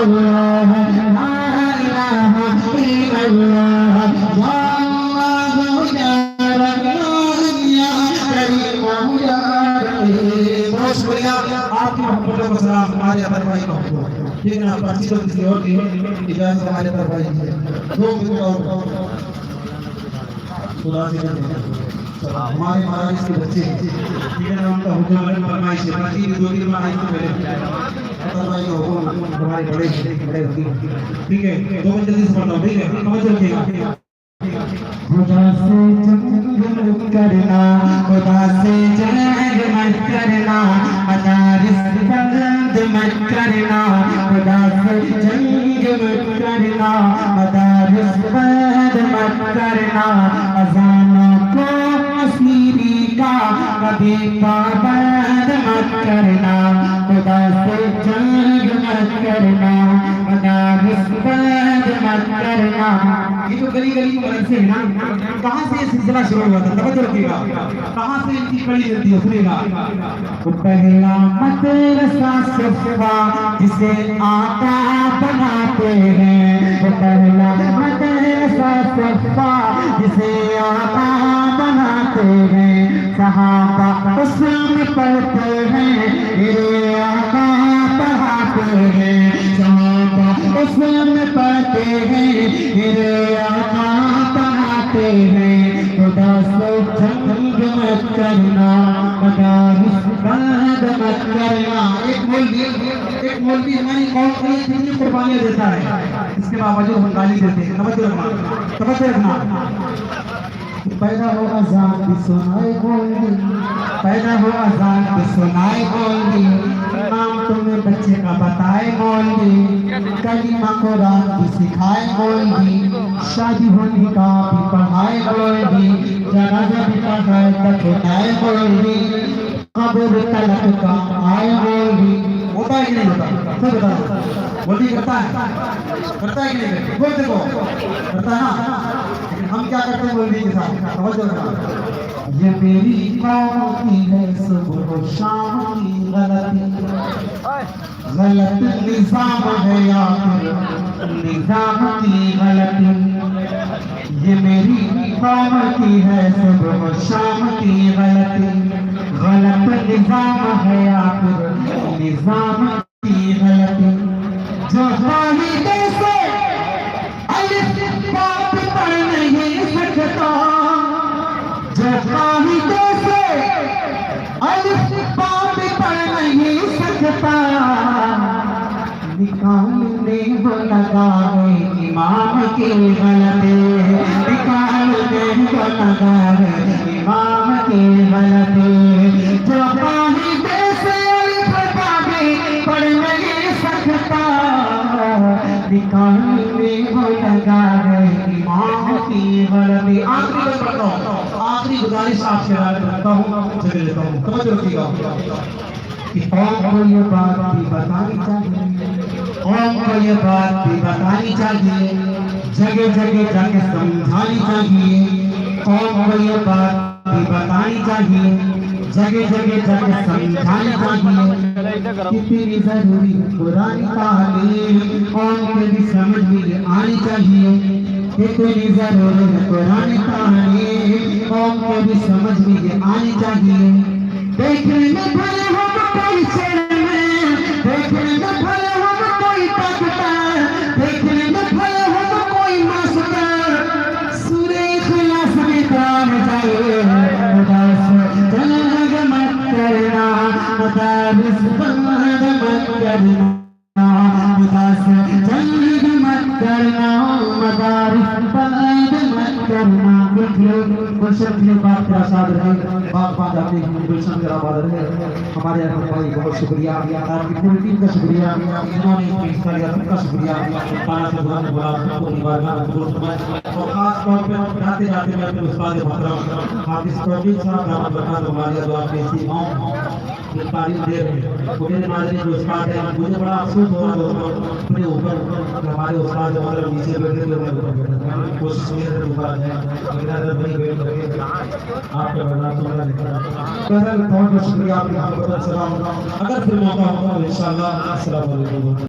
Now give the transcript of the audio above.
الله لا إله إلا الله يا الله يا رحمن يا كريم يا رحيم. بہت شکریہ آپ کی محبت و سلام ہمارے اطہر بھائی کو. ٹھیک ہے نا, پرچی تو کسی اور کی اجازت ہمارے اطہر بھائی کی ہے. دو منٹ اور خدا سے ہمارے مہاراج کے بچے ٹھیک ہے نا, ان کا حکم فرمائش ہے. پرچی بھی 2-3 بار آئی تو پہلے اطہر بھائی کا حکم ہمارے بڑے ٹھیک ہے. 2 منٹ جلدی سے پڑھتا ہوں, ٹھیک ہے, سمجھ رکھیے گا. خدا سے جنگ مت کرنا, خدا سے جنگ مت کرنا, مدارس بند مت کرنا, خدا سے جنگ مت کرنا, مدارس بند مت کرنا, اذانوں کو اسیری کا کبھی پابند مت کرنا, خدا سے جنگ مت کرنا, مدارس بند مت کرنا. یہ جو گلی گلی کی مدرسے ہیں نا, کہاں سے یہ سلسلہ شروع ہوا تھا؟ توجہ رکھیے گا, کہاں سے ان کی کڑی چلتی ہے, سنیے گا. پہلا مدرسہ صفا جسے آقا بناتے ہیں, پہلا مدرسہ صفا جسے آقا بناتے ہیں, صحابہ اس میں پڑھتے ہیں, میرے آقا پڑھاتے ہیں, صحابہ اس میں پڑھتے ہیں, میرے آقا پڑھاتے ہیں. خدا سے جنگ مت کرنا, مدارس بند مت کرنا. ایک مولوی ہماری قوم کے لیے کتنی قربانیاں دیتا ہے, اس کے باوجود ہم گالی دیتے ہیں. توجہ رکھنا. پیدا ہو اذان بھی سنائے مولوی, پیدا ہو اذان بھی سنائے مولوی, نام تمہیں بچے کا بتائے مولوی, کلمہ قرآن بھی سکھائے مولوی, شادی ہونے کا بھی پڑھائے مولوی, جنازہ بھی پڑھائے دفنائے مولوی, قبر تلک کا آئے مولوی. ہوتا ہے کہ نہیں ہوتا؟ سب بتا دو. مولوی کرتا ہے کہ نہیں کرتا؟ بول دیکھو کرتا ہے نا. ہم کیا کرتے ہیں مولوی کے ساتھ؟ توجہ رکھنا. یہ میری قوم کی ہے صبح و شام کی غلطی, غلط نظام ہے یا پھر نظام کی غلطی. یہ میری قوم کی ہے صبح و شام کی غلطی, غلط نظام ہے یا پھر نظام کی غلطی. جو قاعدے سے الف بات پڑھ نہیں سکتا, جو قاعدے سے الف بات پڑھ نہیں سکتا, نکالنے کو لگا ہے امام کی غلطی, نکالنے کو لگا ہے امام کی غلطی. جو قاعدے سے الف بات پڑھ نہیں سکتا, نکالنے کو لگا ہے امام کی غلطی. آخری بات پڑھتا ہوں, آخری گزارش آپ سے رکھتا ہوں, جگہ لیتا ہوں. توجہ رکھیے گا کہ قوم کو یہ بات بھی بتانی چاہیے, قوم کو یہ بات بھی بتانی چاہیے, جگہ جگہ جا کے سمجھانی چاہیے, قوم کو یہ بات بھی بتانی چاہیے, جگہ جگہ جا کے سمجھانی چاہیے. کتنی ضروری قرآن تعلیم قوم کے بھی سمجھ میں آنی چاہیے, کتنی ضروری قرآن تعلیم قوم کے بھی سمجھ میں آنی چاہیے. دیکھنے میں بھلے ہم کوئی شہر میں, دیکھنے میں بھلے ہم کوئی ڈاکٹر, دیکھنے میں بھلے ہم کوئی ماسٹر, سورہ اخلاص میں کام جائے. خدا سے جنگ مت کرنا, مدارس بند مت کرنا, خدا سے جنگ مت کرنا, مدارس بند مت کرنا. گلشن کے بعد پرساد رہے, باغ باغ آتے ہیں, گلشن کے آباد رہے. ہمارے احمد بھائی بہت شکریہ, آپ کی پوری ٹیم کا شکریہ, انہوں نے اس کا شکریہ. خانہ سے بلا نے بولا کو نبھانا درست میں, اور خاص طور پہ جاتے جاتے میں اپنے استاد محترم حافظ توفیق صاحب دامت برکات ہمارے دعا کے اسی امام تعلیم دے رہے ہیں. وہ میرے ناظرین جو استاد ہیں, مجھے بڑا افسوس ہو رہا دوستوں اپنے اوپر ہمارے استاد ہمارے نیچے بیٹھے تھے, کوشش کی ہے اوپر آ جائیں, لیکن اگر نہیں بیٹھ سکے آپ کا بڑا سونا لکھا. بہرحال بہت بہت شکریہ, آپ کا بہت سلام. اگر پھر موقع ہوگا تو انشاءاللہ. السلام علیکم.